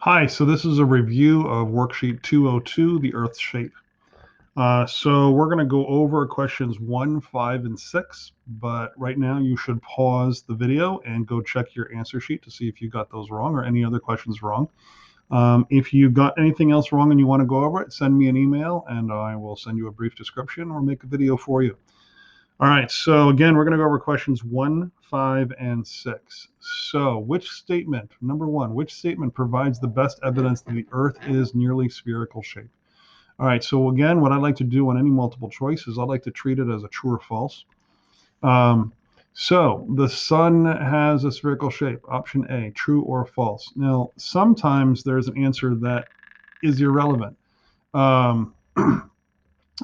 Hi, so this is a review of worksheet 202, the Earth's shape. So we're going to go over questions 1, 5, and 6, but right now you should pause the video and go check your answer sheet to see if you got those wrong or any other questions wrong. If you got anything else wrong and you want to go over it, send me an email and I will send you a brief description or make a video for you. All right, so again, we're going to go over questions 1, 5, and 6. So, number 1, which statement provides the best evidence that the Earth is nearly spherical shape? All right, so again, what I like to do on any multiple choice is I like to treat it as a true or false. Um, so, the sun has a spherical shape. Option A, true or false. Now, sometimes there's an answer that is irrelevant. Um,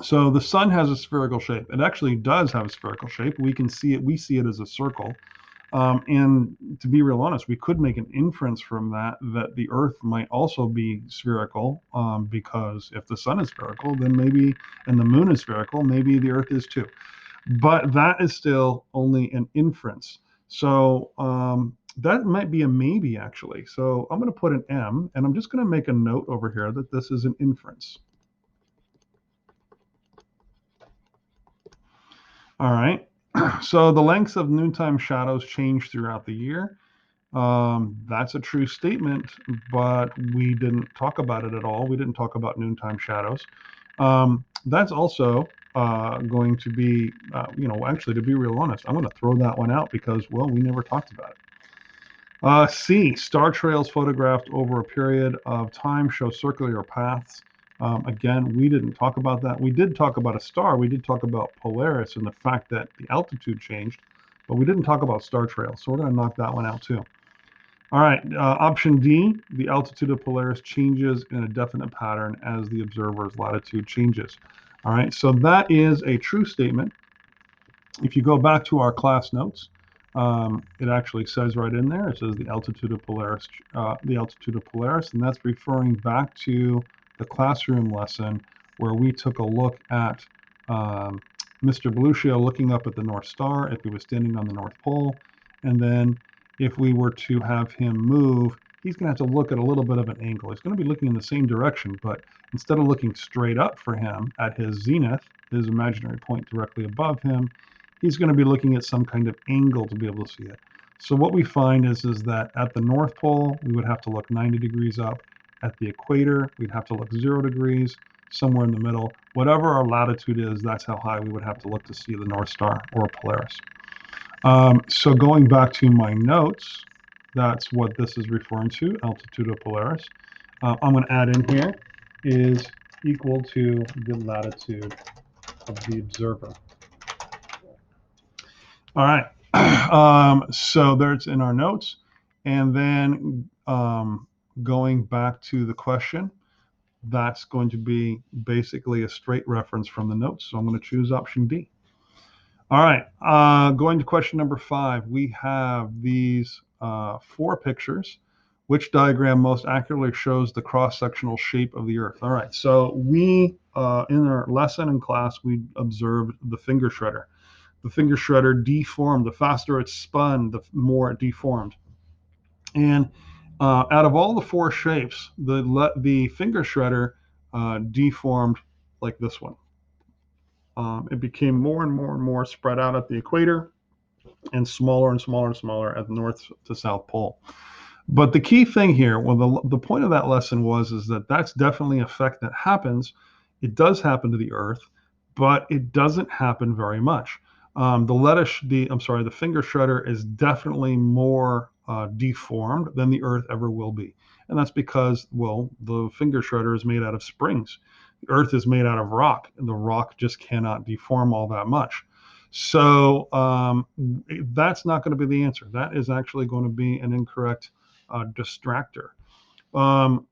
So the sun has a spherical shape. It actually does have a spherical shape. We can see it. We see it as a circle. And to be real honest, we could make an inference from that the Earth might also be spherical, because if the sun is spherical, then maybe, and the moon is spherical, maybe the Earth is too. But that is still only an inference. So that might be a maybe actually. So I'm going to put an M, and I'm just going to make a note over here that this is an inference. All right. So the lengths of noontime shadows change throughout the year. That's a true statement, but we didn't talk about it at all. We didn't talk about noontime shadows. That's also going to be, actually, to be real honest, I'm going to throw that one out because, well, we never talked about it. C, star trails photographed over a period of time show circular paths. Again, we didn't talk about that. We did talk about a star. We did talk about Polaris and the fact that the altitude changed, but we didn't talk about star trails. So we're going to knock that one out too. All right, option D, the altitude of Polaris changes in a definite pattern as the observer's latitude changes. All right, so that is a true statement. If you go back to our class notes, it actually says right in there, it says the altitude of Polaris, and that's referring back to the classroom lesson where we took a look at Mr. Belushio looking up at the North Star if he was standing on the North Pole, and then if we were to have him move, he's going to have to look at a little bit of an angle. He's going to be looking in the same direction, but instead of looking straight up for him at his zenith, his imaginary point directly above him, he's going to be looking at some kind of angle to be able to see it. So what we find is that at the North Pole, we would have to look 90 degrees up. At the equator, we'd have to look 0 degrees, somewhere in the middle. Whatever our latitude is, that's how high we would have to look to see the North Star or Polaris. So going back to my notes, that's what this is referring to, altitude of Polaris. I'm going to add in here is equal to the latitude of the observer. All right. So there's in our notes. And then going back to the question, that's going to be basically a straight reference from the notes. So I'm going to choose option D. All right. Going to question number 5, we have these 4 pictures. Which diagram most accurately shows the cross-sectional shape of the Earth? All right. So we, in our lesson in class, we observed the finger shredder. The finger shredder deformed. The faster it spun, the more it deformed. And out of all the 4 shapes, the finger shredder deformed like this one. It became more and more and more spread out at the equator and smaller and smaller and smaller at the north to south pole. But the key thing here, well, the point of that lesson is that that's definitely an effect that happens. It does happen to the Earth, but it doesn't happen very much. The finger shredder is definitely more deformed than the Earth ever will be, and that's because, well, the finger shredder is made out of springs. The Earth is made out of rock, and the rock just cannot deform all that much. So that's not going to be the answer. That is actually going to be an incorrect distractor.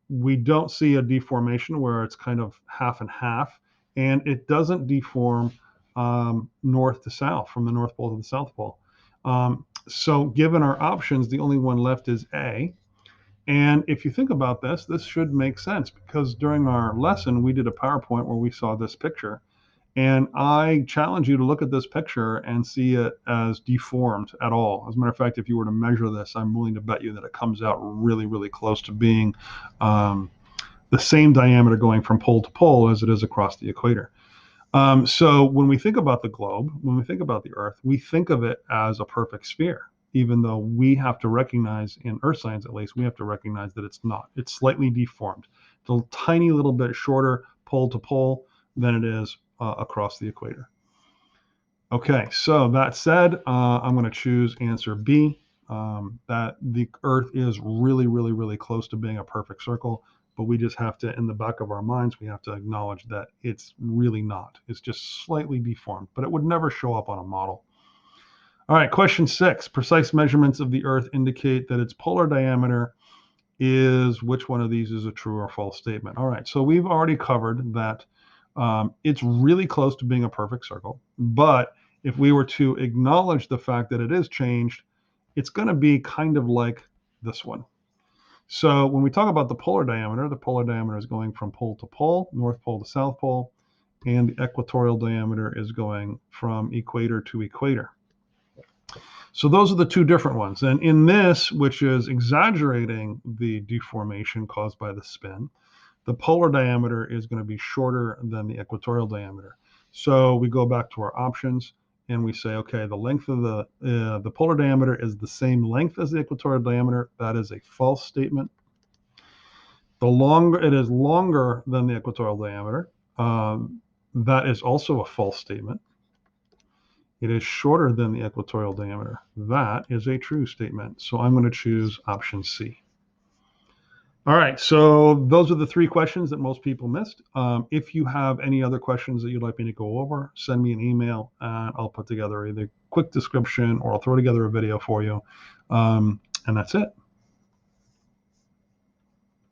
We don't see a deformation where it's kind of half and half, and it doesn't deform north to south, from the North Pole to the South Pole. So given our options, the only one left is A. And if you think about this should make sense because during our lesson, we did a PowerPoint where we saw this picture. And I challenge you to look at this picture and see it as deformed at all. As a matter of fact, if you were to measure this, I'm willing to bet you that it comes out really, really close to being the same diameter going from pole to pole as it is across the equator. So when we think about the globe, when we think about the Earth, we think of it as a perfect sphere, even though we have to recognize, in Earth science at least, we have to recognize that it's not. It's slightly deformed. It's a tiny little bit shorter pole to pole than it is across the equator. Okay, so that said, I'm going to choose answer B, that the Earth is really, really, really close to being a perfect circle, but we just have to, in the back of our minds, we have to acknowledge that it's really not. It's just slightly deformed, but it would never show up on a model. All right, question 6. Precise measurements of the Earth indicate that its polar diameter is, which one of these is a true or false statement? All right, so we've already covered that it's really close to being a perfect circle, but if we were to acknowledge the fact that it is changed, it's going to be kind of like this one. So when we talk about the polar diameter is going from pole to pole, North Pole to South Pole, and the equatorial diameter is going from equator to equator. So those are the two different ones. And in this, which is exaggerating the deformation caused by the spin, the polar diameter is going to be shorter than the equatorial diameter. So we go back to our options and we say, okay, the length of the polar diameter is the same length as the equatorial diameter. That is a false statement. It is longer than the equatorial diameter. That is also a false statement. It is shorter than the equatorial diameter. That is a true statement. So I'm going to choose option C. All right, so those are the 3 questions that most people missed. If you have any other questions that you'd like me to go over, send me an email and I'll put together either a quick description or I'll throw together a video for you. And that's it.